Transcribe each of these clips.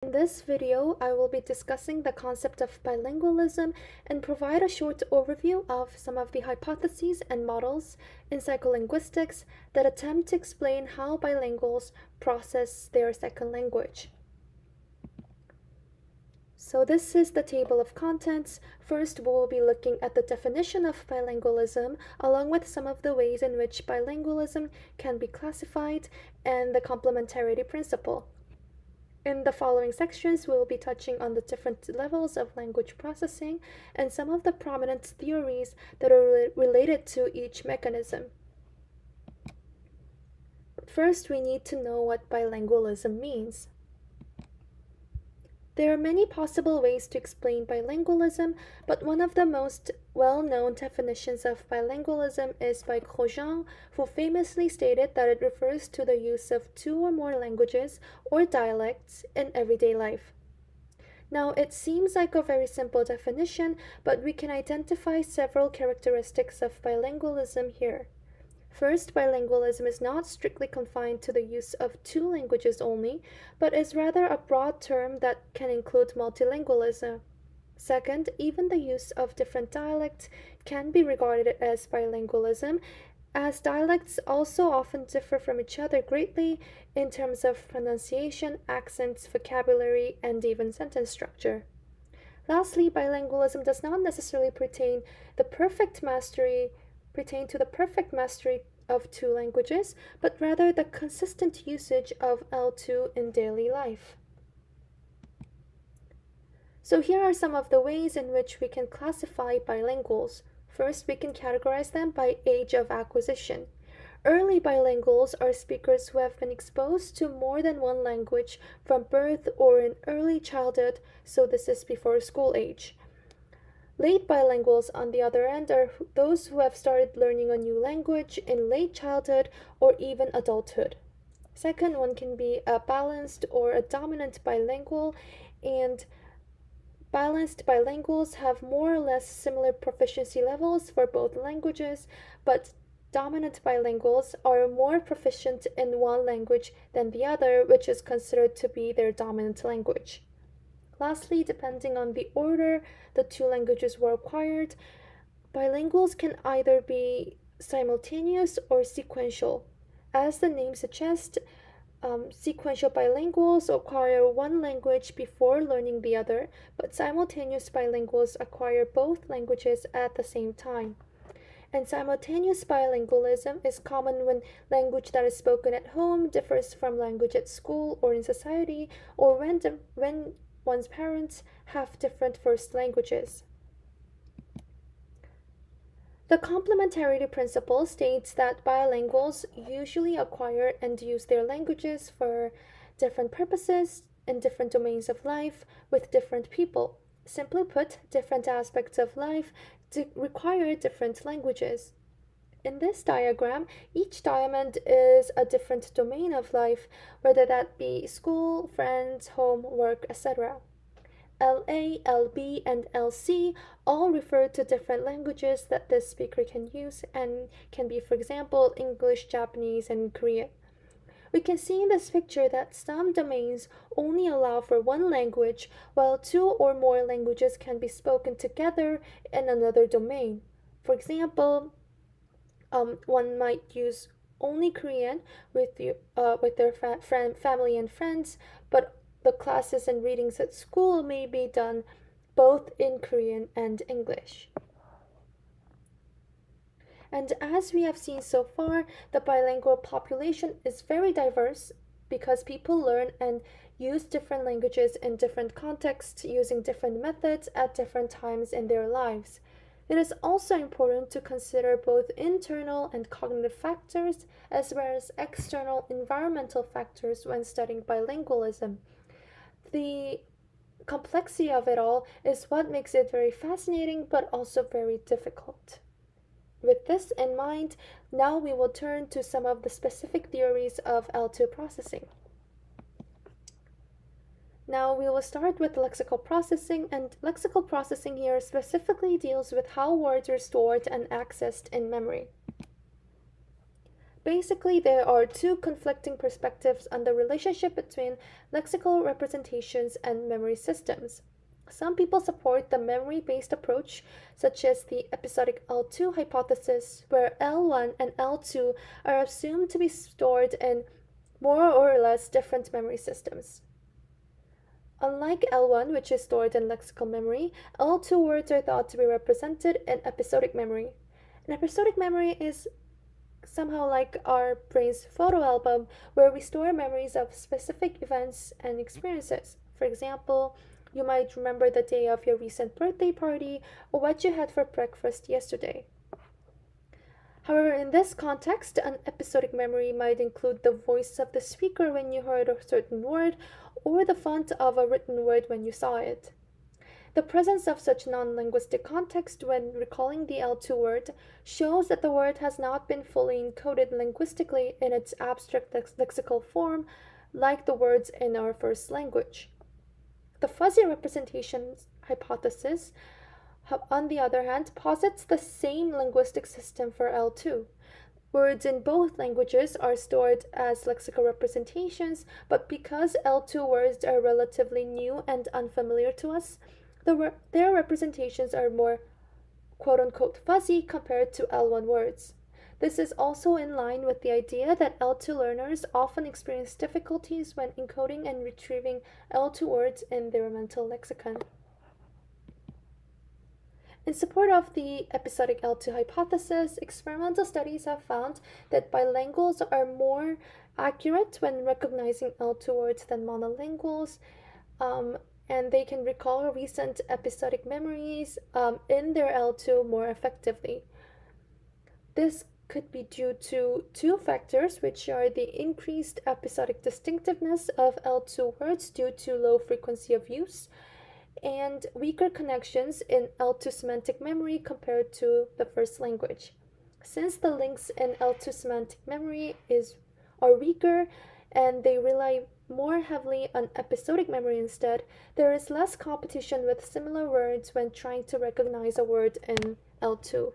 In this video, I will be discussing the concept of bilingualism and provide a short overview of some of the hypotheses and models in psycholinguistics that attempt to explain how bilinguals process their second language. So this is the table of contents. First, we will be looking at the definition of bilingualism, along with some of the ways in which bilingualism can be classified and the complementarity principle. In the following sections, we will be touching on the different levels of language processing and some of the prominent theories that are related to each mechanism. But first, we need to know what bilingualism means. There are many possible ways to explain bilingualism, but one of the most well-known definitions of bilingualism is by Grosjean, who famously stated that it refers to the use of two or more languages or dialects in everyday life. Now, it seems like a very simple definition, but we can identify several characteristics of bilingualism here. First, bilingualism is not strictly confined to the use of two languages only, but is rather a broad term that can include multilingualism. Second, even the use of different dialects can be regarded as bilingualism, as dialects also often differ from each other greatly in terms of pronunciation, accents, vocabulary, and even sentence structure. Lastly, bilingualism does not necessarily pertain to the perfect mastery of two languages, but rather the consistent usage of L2 in daily life. So here are some of the ways in which we can classify bilinguals. First, we can categorize them by age of acquisition. Early bilinguals are speakers who have been exposed to more than one language from birth or in early childhood, so this is before school age. Late bilinguals, on the other end, are those who have started learning a new language in late childhood or even adulthood. Second one can be a balanced or a dominant bilingual, and balanced bilinguals have more or less similar proficiency levels for both languages, but dominant bilinguals are more proficient in one language than the other, which is considered to be their dominant language. Lastly, depending on the order the two languages were acquired, bilinguals can either be simultaneous or sequential. As the name suggests, sequential bilinguals acquire one language before learning the other, but simultaneous bilinguals acquire both languages at the same time. And simultaneous bilingualism is common when language that is spoken at home differs from language at school or in society, or when one's parents have different first languages. The complementarity principle states that bilinguals usually acquire and use their languages for different purposes in different domains of life with different people. Simply put, different aspects of life require different languages. In this diagram, each diamond is a different domain of life, whether that be school, friends, home, work, etc. LA, LB, and LC all refer to different languages that this speaker can use and can be, for example, English, Japanese, and Korean. We can see in this picture that some domains only allow for one language, while two or more languages can be spoken together in another domain. For example, one might use only Korean with their family and friends, but the classes and readings at school may be done both in Korean and English. And as we have seen so far, the bilingual population is very diverse because people learn and use different languages in different contexts using different methods at different times in their lives. It is also important to consider both internal and cognitive factors as well as external environmental factors when studying bilingualism. The complexity of it all is what makes it very fascinating but also very difficult. With this in mind, now we will turn to some of the specific theories of L2 processing. Now we will start with lexical processing, and lexical processing here specifically deals with how words are stored and accessed in memory. Basically, there are two conflicting perspectives on the relationship between lexical representations and memory systems. Some people support the memory based approach, such as the episodic L2 hypothesis, where L1 and L2 are assumed to be stored in more or less different memory systems. Unlike L1, which is stored in lexical memory, L2 words are thought to be represented in episodic memory. An episodic memory is somehow like our brain's photo album, where we store memories of specific events and experiences. For example, you might remember the day of your recent birthday party or what you had for breakfast yesterday. However, in this context, an episodic memory might include the voice of the speaker when you heard a certain word or the font of a written word when you saw it. The presence of such non-linguistic context when recalling the L2 word shows that the word has not been fully encoded linguistically in its abstract lexical form like the words in our first language. The fuzzy representations hypothesis, on the other hand, posits the same linguistic system for L2. Words in both languages are stored as lexical representations, but because L2 words are relatively new and unfamiliar to us, their representations are more quote unquote fuzzy compared to L1 words. This is also in line with the idea that L2 learners often experience difficulties when encoding and retrieving L2 words in their mental lexicon. In support of the episodic L2 hypothesis, experimental studies have found that bilinguals are more accurate when recognizing L2 words than monolinguals, and they can recall recent episodic memories in their L2 more effectively. This could be due to two factors, which are the increased episodic distinctiveness of L2 words due to low frequency of use, and weaker connections in L2 semantic memory compared to the first language. Since the links in L2 semantic memory are weaker and they rely more heavily on episodic memory instead, there is less competition with similar words when trying to recognize a word in L2.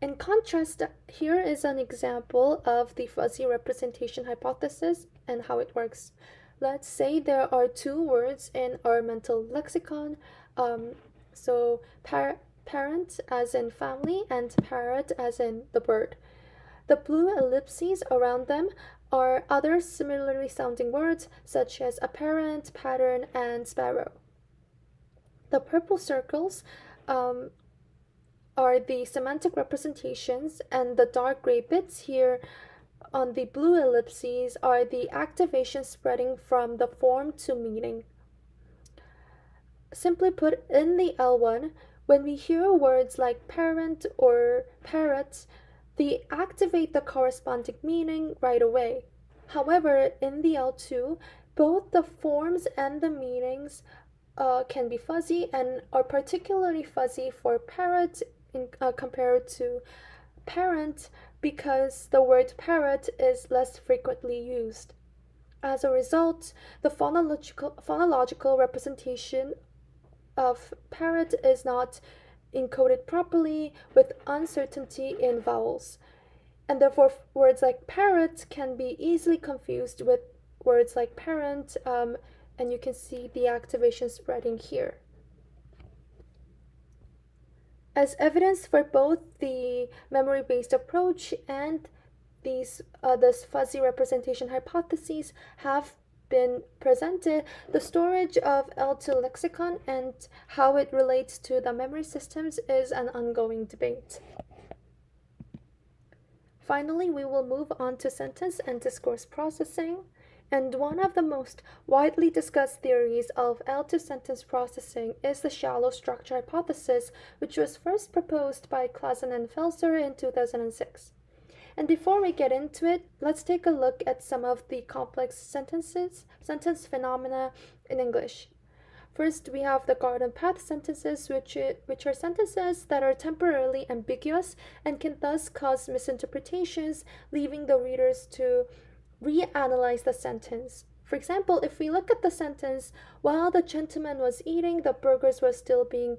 In contrast, here is an example of the fuzzy representation hypothesis and how it works. Let's say there are two words in our mental lexicon, parent as in family and parrot as in the bird. The blue ellipses around them are other similarly sounding words such as apparent, pattern, and sparrow. The purple circles are the semantic representations, and the dark gray bits here on the blue ellipses are the activation spreading from the form to meaning. Simply put, in the L1, when we hear words like parent or parrot, they activate the corresponding meaning right away. However, in the L2, both the forms and the meanings can be fuzzy and are particularly fuzzy for parrot compared to parent because the word parrot is less frequently used. As a result, the phonological representation of parrot is not encoded properly with uncertainty in vowels, and therefore words like parrot can be easily confused with words like parent, and you can see the activation spreading here. As evidence for both the memory-based approach and this fuzzy representation hypotheses have been presented, the storage of L2 lexicon and how it relates to the memory systems is an ongoing debate. Finally, we will move on to sentence and discourse processing. And one of the most widely discussed theories of L2 sentence processing is the shallow structure hypothesis, which was first proposed by Klassen and Felser in 2006. And before we get into it, let's take a look at some of the complex sentence phenomena in English. First, we have the garden path sentences, which are sentences that are temporarily ambiguous and can thus cause misinterpretations, leaving the readers to reanalyze the sentence. For example, if we look at the sentence, while the gentleman was eating, the burgers were still being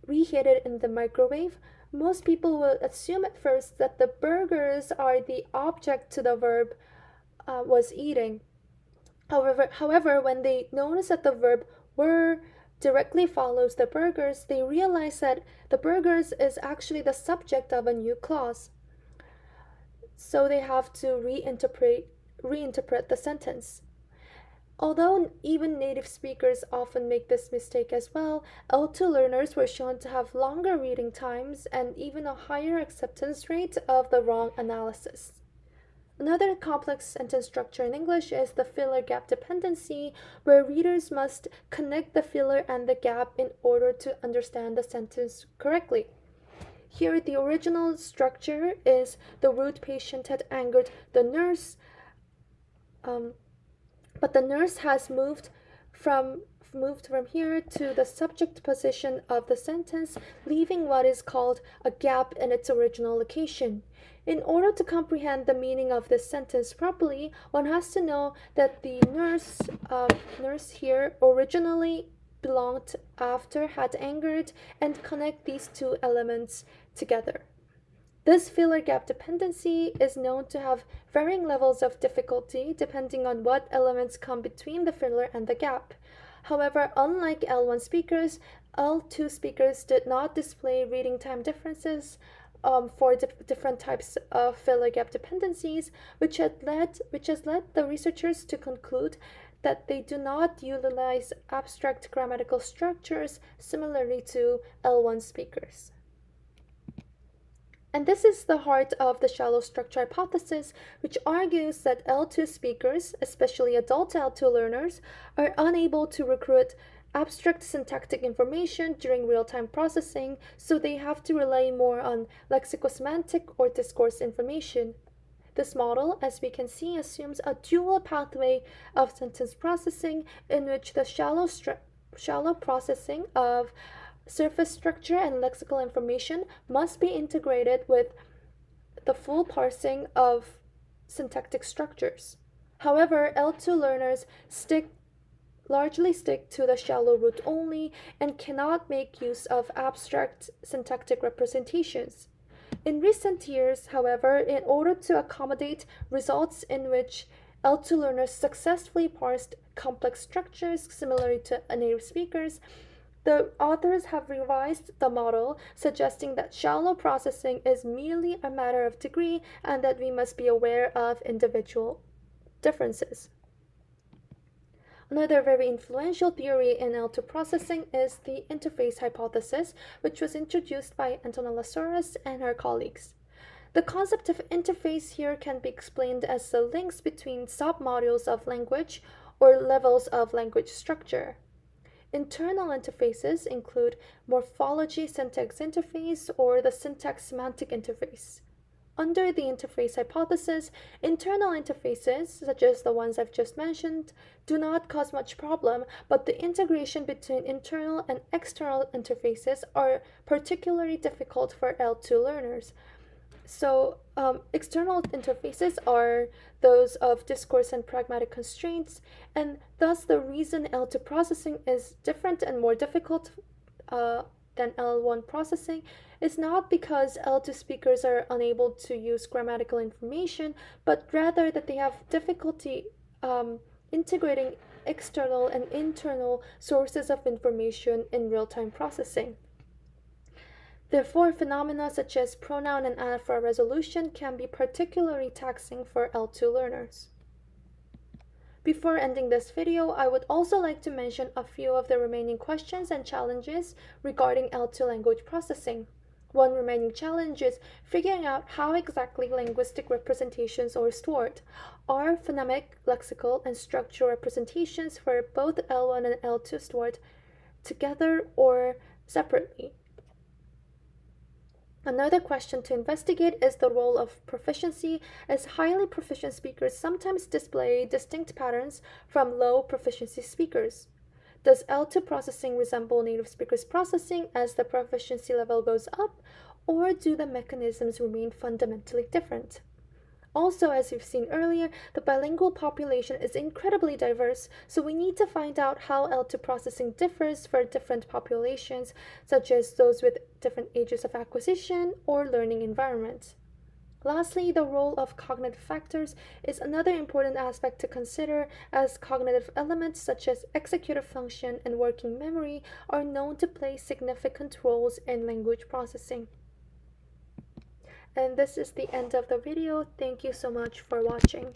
reheated in the microwave, Most people will assume at first that the burgers are the object to the verb was eating. However, when they notice that the verb were directly follows the burgers, they realize that the burgers is actually the subject of a new clause. So they have to reinterpret the sentence. Although even native speakers often make this mistake as well, L2 learners were shown to have longer reading times and even a higher acceptance rate of the wrong analysis. Another complex sentence structure in English is the filler gap dependency, where readers must connect the filler and the gap in order to understand the sentence correctly. Here, the original structure is the rude patient had angered the nurse, but the nurse has from here to the subject position of the sentence, leaving what is called a gap in its original location. In order to comprehend the meaning of this sentence properly, one has to know that the nurse here originally belonged after had angered and connect these two elements together. This filler gap dependency is known to have varying levels of difficulty depending on what elements come between the filler and the gap. However, unlike L1 speakers, L2 speakers did not display reading time differences for different types of filler gap dependencies, which has led the researchers to conclude that they do not utilize abstract grammatical structures similarly to L1 speakers. And this is the heart of the shallow structure hypothesis, which argues that L2 speakers, especially adult L2 learners, are unable to recruit abstract syntactic information during real-time processing, so they have to rely more on lexicosemantic or discourse information. This model, as we can see, assumes a dual pathway of sentence processing in which the shallow processing of surface structure and lexical information must be integrated with the full parsing of syntactic structures. However, L2 learners largely stick to the shallow route only and cannot make use of abstract syntactic representations. In recent years, however, in order to accommodate results in which L2 learners successfully parsed complex structures similar to native speakers, the authors have revised the model, suggesting that shallow processing is merely a matter of degree and that we must be aware of individual differences. Another very influential theory in L2 processing is the interface hypothesis, which was introduced by Antonella Soros and her colleagues. The concept of interface here can be explained as the links between submodules of language or levels of language structure. Internal interfaces include morphology syntax interface or the syntax semantic interface. Under the interface hypothesis, internal interfaces, such as the ones I've just mentioned, do not cause much problem, but the integration between internal and external interfaces are particularly difficult for L2 learners. So, external interfaces are those of discourse and pragmatic constraints, and thus the reason L2 processing is different and more difficult than L1 processing is not because L2 speakers are unable to use grammatical information, but rather that they have difficulty integrating external and internal sources of information in real-time processing. Therefore, phenomena such as pronoun and anaphora resolution can be particularly taxing for L2 learners. Before ending this video, I would also like to mention a few of the remaining questions and challenges regarding L2 language processing. One remaining challenge is figuring out how exactly linguistic representations are stored. Are phonemic, lexical, and structural representations for both L1 and L2 stored together or separately? Another question to investigate is the role of proficiency, as highly proficient speakers sometimes display distinct patterns from low proficiency speakers. Does L2 processing resemble native speakers processing as the proficiency level goes up, or do the mechanisms remain fundamentally different? Also, as we've seen earlier, the bilingual population is incredibly diverse, so we need to find out how L2 processing differs for different populations, such as those with different ages of acquisition or learning environments. Lastly, the role of cognitive factors is another important aspect to consider, as cognitive elements such as executive function and working memory are known to play significant roles in language processing. And this is the end of the video. Thank you so much for watching.